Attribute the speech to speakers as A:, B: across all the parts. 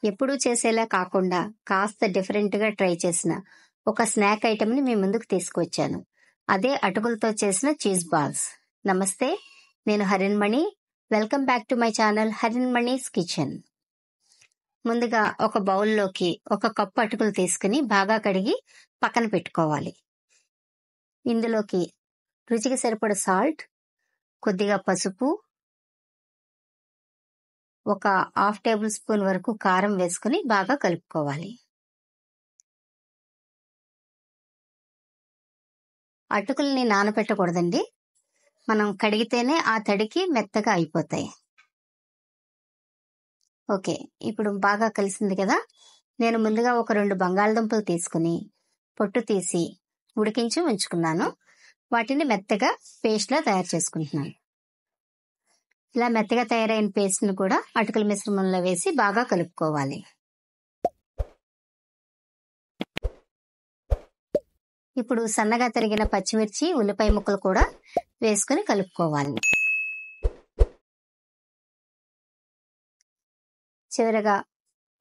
A: ఎప్పుడూ చేసేలా కాకుండా కాస్త డిఫరెంట్గా ట్రై చేసిన ఒక స్నాక్ ఐటెంని మీ ముందుకు తీసుకువచ్చాను. అదే అటుకులతో చేసిన చీజ్ బాల్స్. నమస్తే, నేను Harinmani. Welcome back to my channel Harinmani's kitchen. ముందుగా ఒక బౌల్లోకి 1 కప్పు అటుకులు తీసుకుని బాగా కడిగి పక్కన పెట్టుకోవాలి. ఇందులోకి రుచికి సరిపడ సాల్ట్, కొద్దిగా పసుపు, 1/2 టేబుల్ స్పూన్ వరకు కారం వేసుకుని బాగా కలుపుకోవాలి. అటుకుల్ని నానబెట్టకూడదండి, మనం కడిగితేనే ఆ తడికి మెత్తగా అయిపోతాయి. ఓకే, ఇప్పుడు బాగా కలిసింది కదా. నేను ముందుగా ఒక 2 బంగాళదుంపలు తీసుకుని పొట్టు తీసి ఉడికించి ఉంచుకున్నాను. వాటిని మెత్తగా పేస్ట్లా తయారు చేసుకుంటున్నాను. ఇలా మెత్తగా తయారైన పేస్ట్ని కూడా అటుకుల మిశ్రమంలో వేసి బాగా కలుపుకోవాలి. ఇప్పుడు సన్నగా తరిగిన పచ్చిమిర్చి, ఉల్లిపాయ ముక్కలు కూడా వేసుకుని కలుపుకోవాలి. చివరగా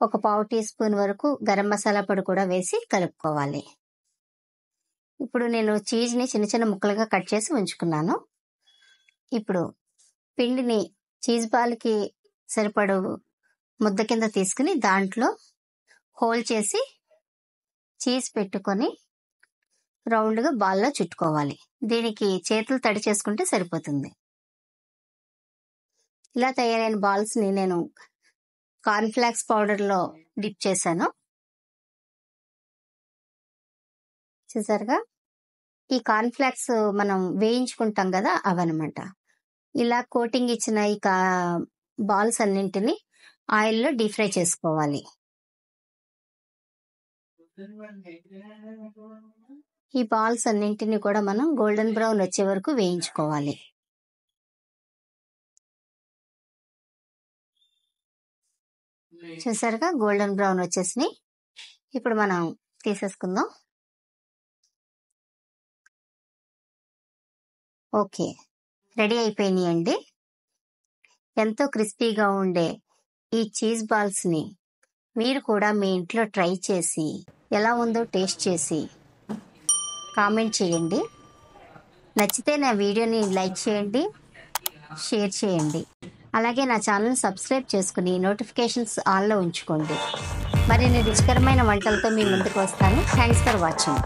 A: 1/4 టీ స్పూన్ వరకు గరం మసాలా పొడి కూడా వేసి కలుపుకోవాలి. ఇప్పుడు నేను చీజ్ని చిన్న చిన్న ముక్కలుగా కట్ చేసి ఉంచుకున్నాను. ఇప్పుడు పిండిని చీజ్ బాల్కి సరిపడు ముద్ద కింద తీసుకుని దాంట్లో హోల్ చేసి చీజ్ పెట్టుకొని రౌండ్గా బాల్లో చుట్టుకోవాలి. దీనికి చేతులు తడి చేసుకుంటే సరిపోతుంది. ఇలా తయారైన బాల్స్ని నేను కార్న్ఫ్లాక్స్ పౌడర్లో డిప్ చేశాను. చూసారుగా, ఈ కార్న్ఫ్లాక్స్ మనం వేయించుకుంటాం కదా, అవన్నమాట. ఇలా కోటింగ్ ఇచ్చిన ఈ బాల్స్ అన్నింటినీ ఆయిల్లో డీప్ ఫ్రై చేసుకోవాలి. ఈ బాల్స్ అన్నింటినీ కూడా మనం గోల్డెన్ బ్రౌన్ వచ్చే వరకు వేయించుకోవాలి. చూసారుగా, గోల్డెన్ బ్రౌన్ వచ్చేసినాయి. ఇప్పుడు మనం తీసేసుకుందాం. ఓకే, రెడీ అయిపోయినాయండి. ఎంతో క్రిస్పీగా ఉండే ఈ చీజ్ బాల్స్ని మీరు కూడా మీ ఇంట్లో ట్రై చేసి ఎలా ఉందో టేస్ట్ చేసి కామెంట్ చేయండి. నచ్చితే నా వీడియోని లైక్ చేయండి, షేర్ చేయండి. అలాగే నా ఛానల్ సబ్స్క్రైబ్ చేసుకుని నోటిఫికేషన్స్ ఆన్లో ఉంచుకోండి. మరిన్ని రుచికరమైన వంటలతో మీ ముందుకు వస్తాను. Thanks for watching.